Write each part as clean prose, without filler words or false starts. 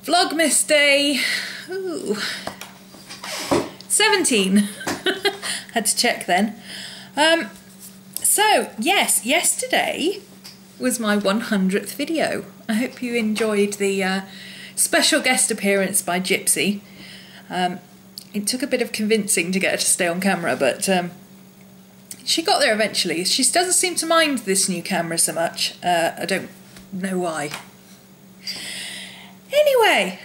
Vlogmas day, 17. Had to check then. So yes, yesterday was my 100th video. I hope you enjoyed the special guest appearance by Gypsy. It took a bit of convincing to get her to stay on camera, but she got there eventually. She doesn't seem to mind this new camera so much. I don't know why. Anyway,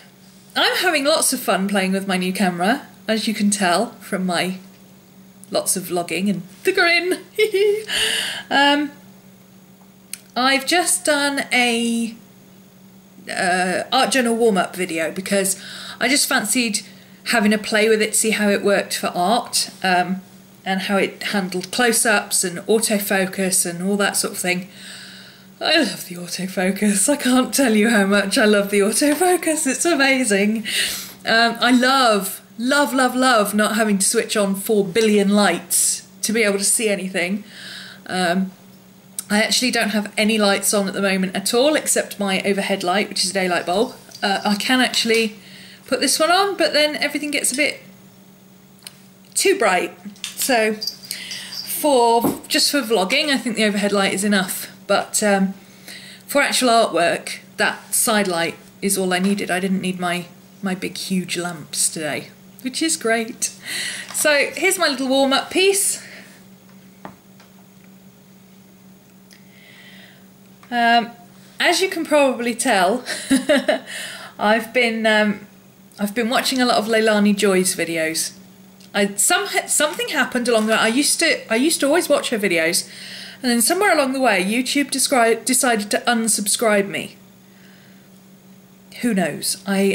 I'm having lots of fun playing with my new camera, as you can tell from my lots of vlogging and the grin. I've just done a art journal warm-up video because I just fancied having a play with it, see how it worked for art, and how it handled close-ups and autofocus and all that sort of thing. I love the autofocus. I can't tell you how much I love the autofocus. It's amazing. I love not having to switch on 4 billion lights to be able to see anything. I actually don't have any lights on at the moment at all, except my overhead light, which is a daylight bulb. I can actually put this one on, but then everything gets a bit too bright. So just for vlogging, I think the overhead light is enough. But for actual artwork, that side light is all I needed. I didn't need my big huge lamps today, which is great. So here's my little warm-up piece. As you can probably tell, I've been watching a lot of Leilani Joy's videos. Something happened along the way. I used to always watch her videos, and then somewhere along the way, YouTube decided to unsubscribe me. Who knows? I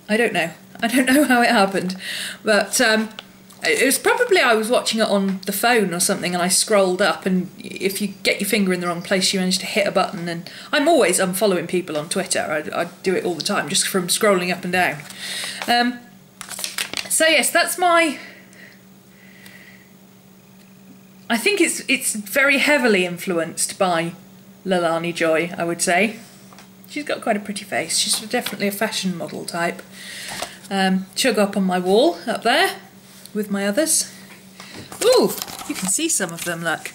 don't know. I don't know how it happened, but it was probably I was watching it on the phone or something, and I scrolled up, and if you get your finger in the wrong place, you manage to hit a button. And I'm always unfollowing people on Twitter. I do it all the time, just from scrolling up and down. So yes, that's my. I think it's very heavily influenced by Leilani Joy, I would say. She's got quite a pretty face. She's definitely a fashion model type. She'll go up on my wall up there with my others. Ooh, you can see some of them, look.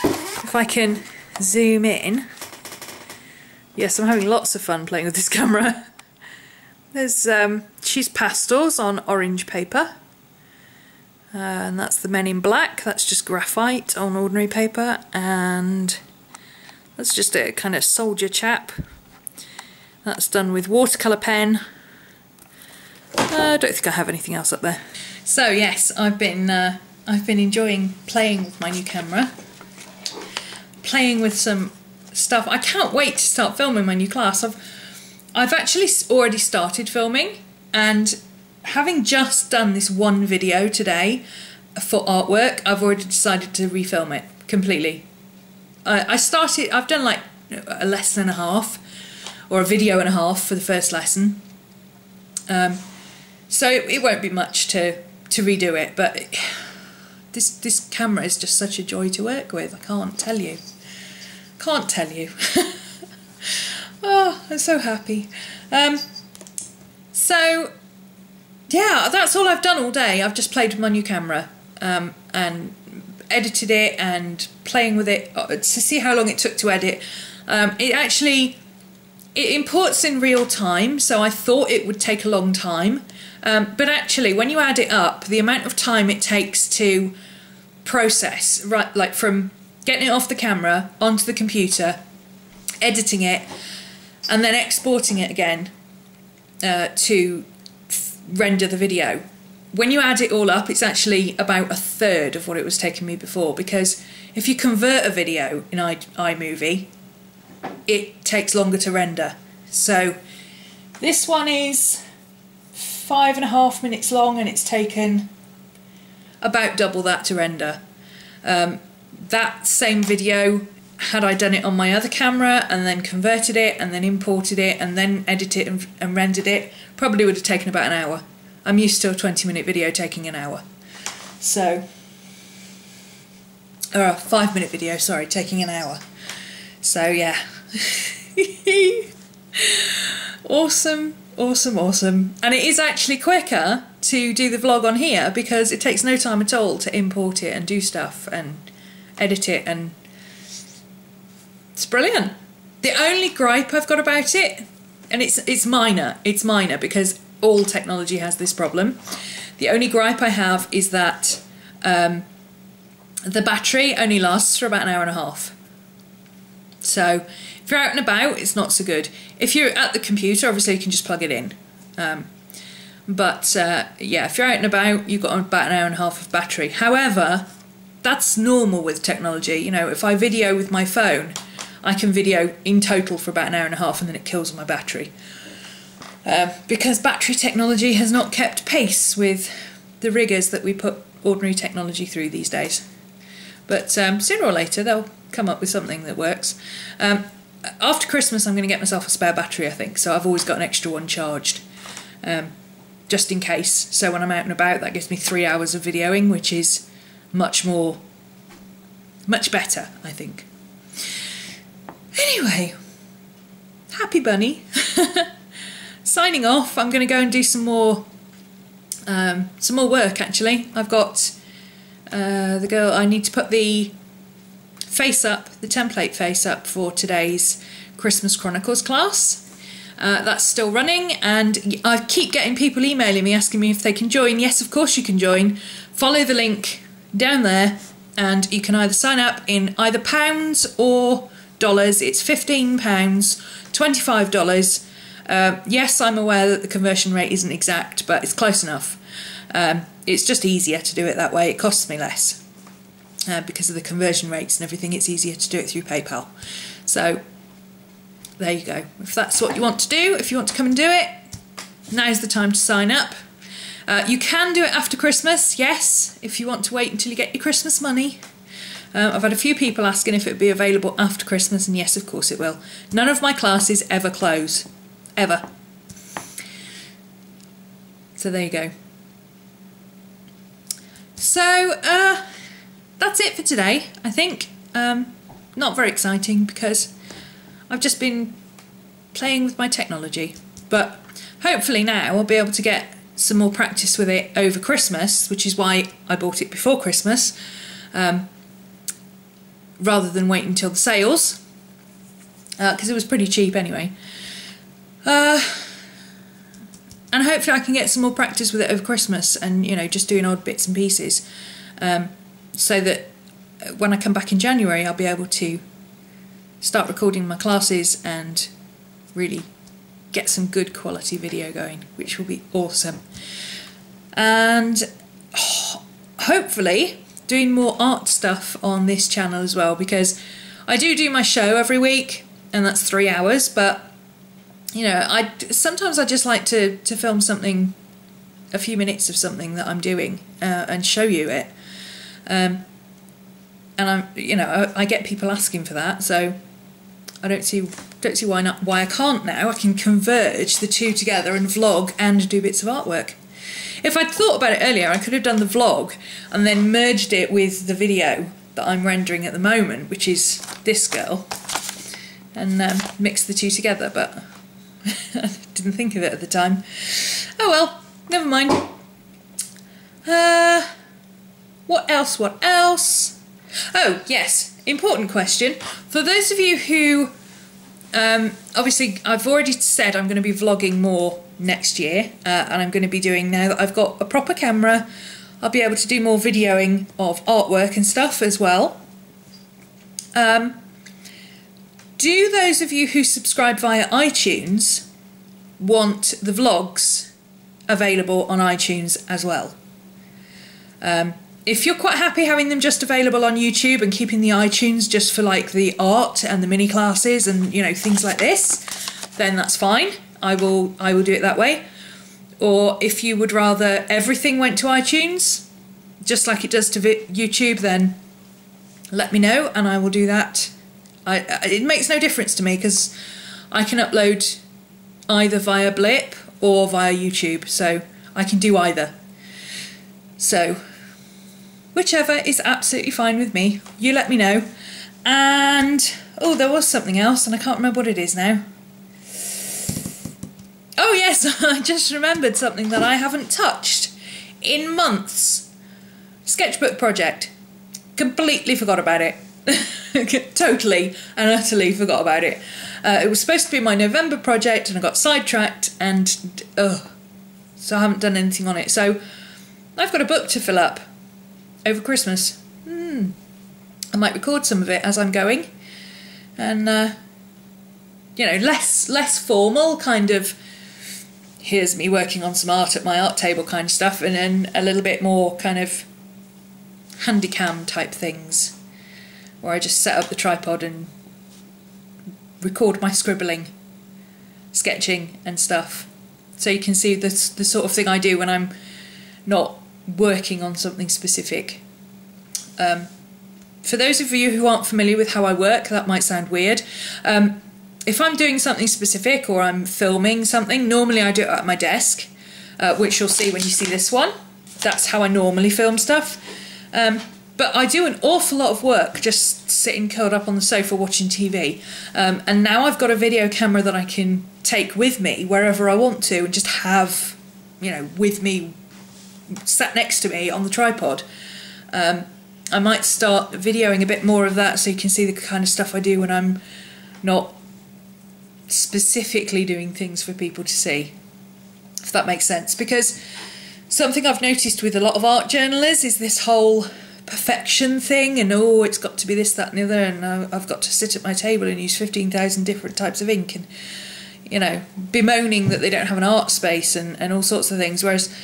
If I can zoom in. Yes, I'm having lots of fun playing with this camera. There's she's pastels on orange paper. And that's the Men in Black. That's just graphite on ordinary paper. And that's just a kind of soldier chap. That's done with watercolour pen. I don't think I have anything else up there. So yes, I've been enjoying playing with my new camera, playing with some stuff. I can't wait to start filming my new class. I've actually already started filming, and having just done this one video today for artwork, I've already decided to refilm it completely. I've done like a lesson and a half, or a video and a half for the first lesson. So it won't be much to redo it, but this camera is just such a joy to work with. I can't tell you. Can't tell you. Oh, I'm so happy. So yeah, that's all I've done all day. I've just played with my new camera and edited it and playing with it to see how long it took to edit. It imports in real time, so I thought it would take a long time. But actually, when you add it up, the amount of time it takes to process, right, like from getting it off the camera onto the computer, editing it, and then exporting it again to render the video. When you add it all up, it's actually about 1/3 of what it was taking me before, because if you convert a video in iMovie, it takes longer to render. So this one is 5.5 minutes long, and it's taken about double that to render. That same video, had I done it on my other camera and then converted it and then imported it and then edited it and rendered it, probably would have taken about an hour. I'm used to a 20-minute video taking an hour. So, or a 5-minute video, sorry, taking an hour. So yeah. Awesome, awesome, awesome. And it is actually quicker to do the vlog on here because it takes no time at all to import it and do stuff and edit it, and it's brilliant. The only gripe I've got about it, and it's minor because all technology has this problem. The only gripe I have is that the battery only lasts for about an hour and a half. So if you're out and about, it's not so good. If you're at the computer, obviously you can just plug it in. Yeah, if you're out and about, you've got about an hour and a half of battery. However, that's normal with technology. You know, if I video with my phone, I can video in total for about an hour and a half and then it kills my battery. Because battery technology has not kept pace with the rigours that we put ordinary technology through these days. But sooner or later they'll come up with something that works. After Christmas I'm going to get myself a spare battery, I think, so I've always got an extra one charged, just in case. So when I'm out and about, that gives me 3 hours of videoing, which is much better, I think. Anyway, happy bunny. Signing off. I'm going to go and do some more work. Actually, I've got the girl. I need to put the face up, the template face up for today's Christmas Chronicles class. That's still running, and I keep getting people emailing me asking me if they can join. Yes, of course you can join. Follow the link down there, and you can either sign up in either pounds or dollars. It's £15, $25. Yes, I'm aware that the conversion rate isn't exact, but it's close enough. It's just easier to do it that way. It costs me less because of the conversion rates and everything. It's easier to do it through PayPal. So there you go. If that's what you want to do, if you want to come and do it, now's the time to sign up. You can do it after Christmas, yes, if you want to wait until you get your Christmas money. I've had a few people asking if it would be available after Christmas, and yes, of course it will. None of my classes ever close. Ever. So there you go. So that's it for today, I think. Not very exciting because I've just been playing with my technology, but hopefully now I'll be able to get some more practice with it over Christmas, which is why I bought it before Christmas, rather than wait until the sales, because it was pretty cheap anyway. And hopefully I can get some more practice with it over Christmas, and you know, just doing odd bits and pieces, so that when I come back in January I'll be able to start recording my classes and really get some good quality video going, which will be awesome. And hopefully doing more art stuff on this channel as well, because I do my show every week and that's 3 hours, but you know, sometimes I just like to film something, a few minutes of something that I'm doing, and show you it. And I get people asking for that, so I don't see why I can't now. I can converge the two together and vlog and do bits of artwork. If I'd thought about it earlier, I could have done the vlog and then merged it with the video that I'm rendering at the moment, which is this girl, and mixed the two together, but I didn't think of it at the time. Oh well, never mind. What else? Oh yes, important question. For those of you who, obviously I've already said I'm going to be vlogging more next year, and I'm going to be doing, now that I've got a proper camera, I'll be able to do more videoing of artwork and stuff as well. Do those of you who subscribe via iTunes want the vlogs available on iTunes as well? If you're quite happy having them just available on YouTube and keeping the iTunes just for like the art and the mini classes and, you know, things like this, then that's fine. I will do it that way. Or if you would rather everything went to iTunes, just like it does to YouTube, then let me know and I will do that. It makes no difference to me because I can upload either via Blip or via YouTube, so I can do either. So whichever is absolutely fine with me. You let me know. And oh, there was something else and I can't remember what it is now. Oh yes, I just remembered something that I haven't touched in months. Sketchbook project. Completely forgot about it. Totally and utterly forgot about it. It was supposed to be my November project and I got sidetracked and so I haven't done anything on it. So I've got a book to fill up over Christmas. I might record some of it as I'm going, and you know, less formal, kind of here's me working on some art at my art table kind of stuff, and then a little bit more kind of handycam type things, where I just set up the tripod and record my scribbling, sketching and stuff, so you can see the sort of thing I do when I'm not working on something specific. For those of you who aren't familiar with how I work, that might sound weird. If I'm doing something specific or I'm filming something, normally I do it at my desk, which you'll see when you see this one. That's how I normally film stuff. But I do an awful lot of work just sitting curled up on the sofa watching TV. And now I've got a video camera that I can take with me wherever I want to and just have, you know, with me, sat next to me on the tripod. I might start videoing a bit more of that so you can see the kind of stuff I do when I'm not specifically doing things for people to see, if that makes sense. Because something I've noticed with a lot of art journalists is this whole perfection thing, and oh, it's got to be this, that and the other, and I've got to sit at my table and use 15,000 different types of ink, and, you know, bemoaning that they don't have an art space and all sorts of things. Whereas,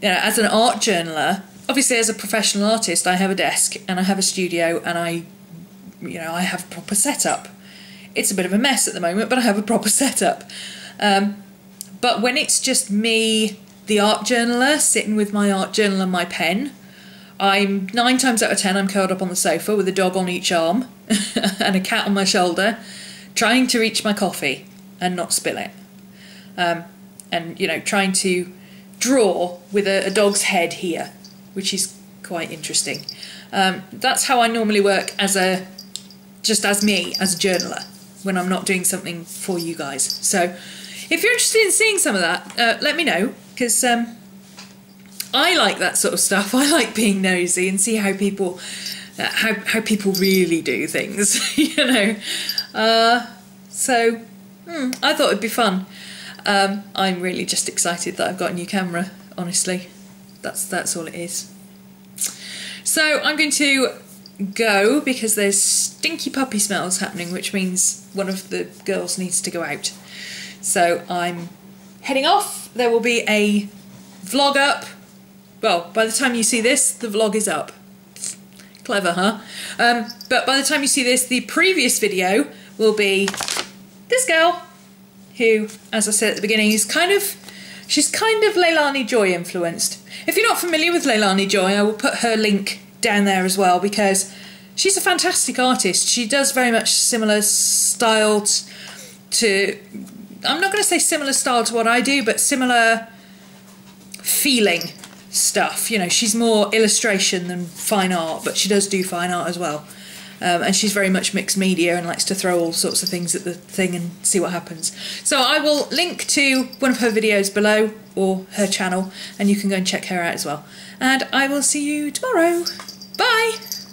you know, as an art journaler, obviously as a professional artist, I have a desk and I have a studio and I have a proper setup. It's a bit of a mess at the moment, but I have a proper setup. But when it's just me, the art journaler, sitting with my art journal and my pen, I'm 9 times out of 10 I'm curled up on the sofa with a dog on each arm and a cat on my shoulder, trying to reach my coffee and not spill it. And, you know, trying to draw with a dog's head here, which is quite interesting. That's how I normally work just as me, as a journaler, when I'm not doing something for you guys. So if you're interested in seeing some of that, let me know, because I like that sort of stuff. I like being nosy and see how people really do things, you know. So I thought it'd be fun. I'm really just excited that I've got a new camera, honestly. That's all it is. So I'm going to go because there's stinky puppy smells happening, which means one of the girls needs to go out. So I'm heading off. There will be a vlog up. Well, by the time you see this, the vlog is up. Clever, huh? But by the time you see this, the previous video will be this girl, who, as I said at the beginning, she's kind of Leilani Joy influenced. If you're not familiar with Leilani Joy, I will put her link down there as well, because she's a fantastic artist. She does very much similar style to, I'm not going to say similar style to what I do, but similar feeling stuff. You know, she's more illustration than fine art, but she does do fine art as well. And she's very much mixed media and likes to throw all sorts of things at the thing and see what happens. So I will link to one of her videos below, or her channel, and you can go and check her out as well. And I will see you tomorrow. Bye!